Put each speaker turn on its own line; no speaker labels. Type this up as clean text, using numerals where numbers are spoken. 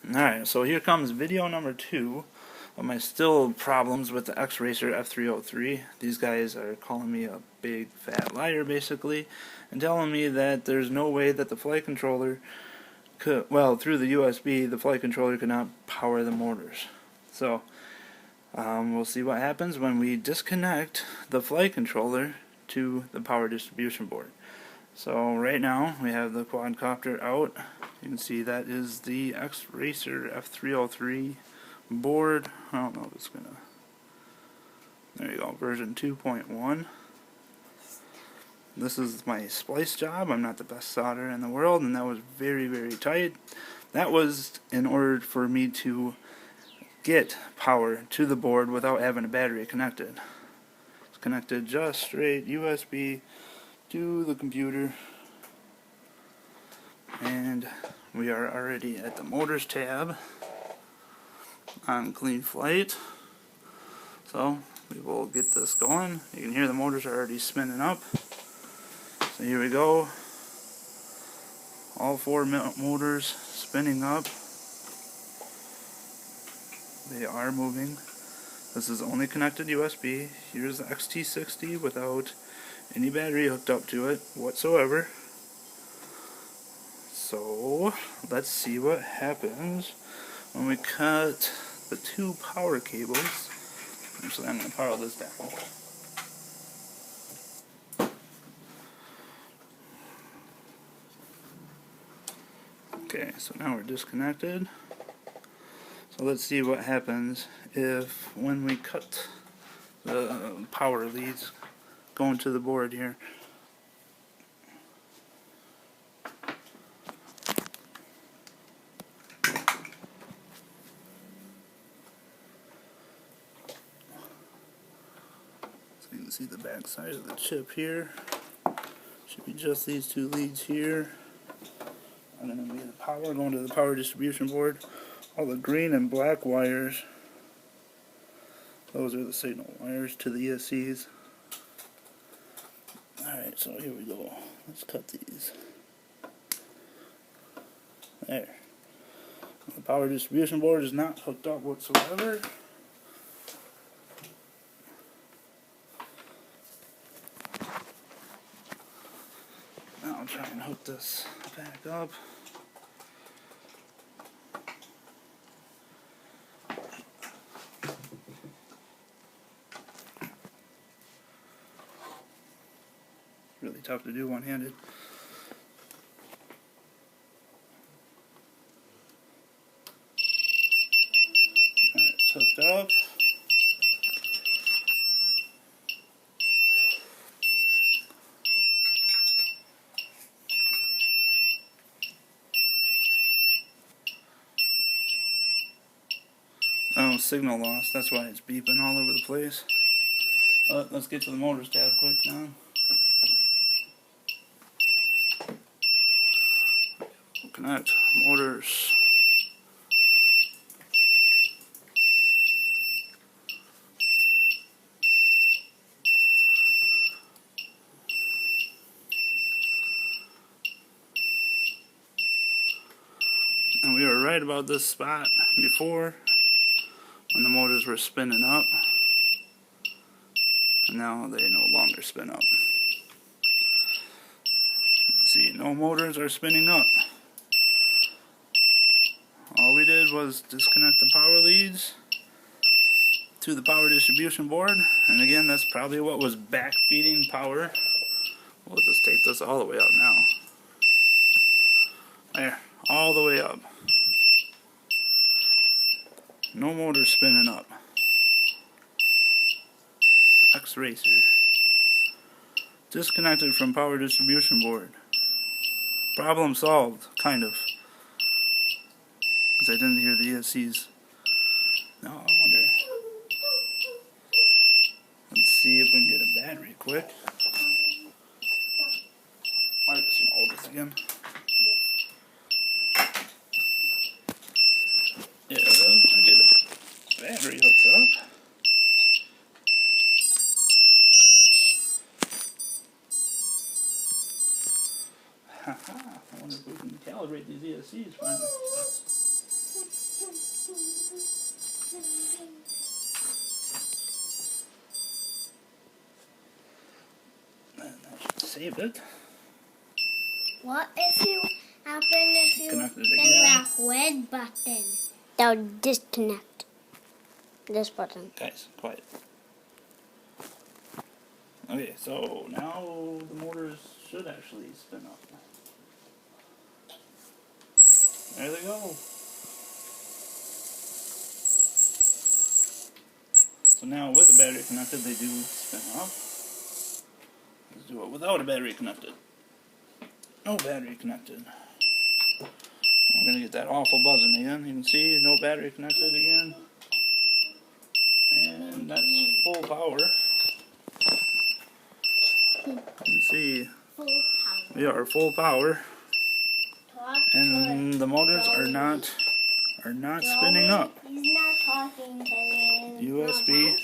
Alright, so here comes video number 2 of my still problems with the Racer F303. These guys are calling me a big fat liar basically, and telling me that there's no way that the flight controller could, well, through the USB, the flight controller could not power the motors. So, we'll see what happens when we disconnect the flight controller to the power distribution board. So right now we have the quadcopter out. You can see that is the Racer F303 board. I don't know if it's gonna. There you go, version 2.1. This is my splice job. I'm not the best solderer in the world, and that was very, very tight. That was in order for me to get power to the board without having a battery connected. It's connected just straight USB to the computer, and we are already at the motors tab on clean flight. So we will get this going. You can hear the motors are already spinning up. So here we go, all 4 motors spinning up. They are moving. This is only connected USB. Here's the XT60 without any battery hooked up to it whatsoever. So let's see what happens when we cut the 2 power cables. Actually, I'm going to power this down. Okay, so now we're disconnected. So let's see what happens if when we cut the power leads going to the board here. So you can see the back side of the chip here. Should be just these 2 leads here. And then we have the power going to the power distribution board. All the green and black wires, those are the signal wires to the ESCs. Alright, so here we go. Let's cut these. There. The power distribution board is not hooked up whatsoever. Now I'll try and hook this back up. Really tough to do one-handed. Alright, it's hooked up. Oh, signal loss. That's why it's beeping all over the place. But let's get to the motors tab quick now. Connect motors. And we were right about this spot before when the motors were spinning up, and now they no longer spin up. See, no motors are spinning up. All we did was disconnect the power leads to the power distribution board, and again, that's probably what was back feeding power. We'll just take this all the way up now. There, all the way up. No motors spinning up. Racer. Disconnected from power distribution board. Problem solved, kind of. Because I didn't hear the ESCs. Now I wonder. Let's see if we can get a battery quick. I guess I'm hold this again. Yeah, I get a battery hooked up. Haha, I wonder if we can calibrate these ESCs finally. saved it.
What if you
Connect it
hit
again.
that red button? That would disconnect this button.
Guys, quiet. Okay, so now the motors should actually spin up. There they go. So now with the battery connected, they do spin up. Let's do it without a battery connected. No battery connected. We're going to get that awful buzzing again. You can see no battery connected again. And that's full power. You can see we are full power. And the motors are not spinning up.
He's not talking to me.
USB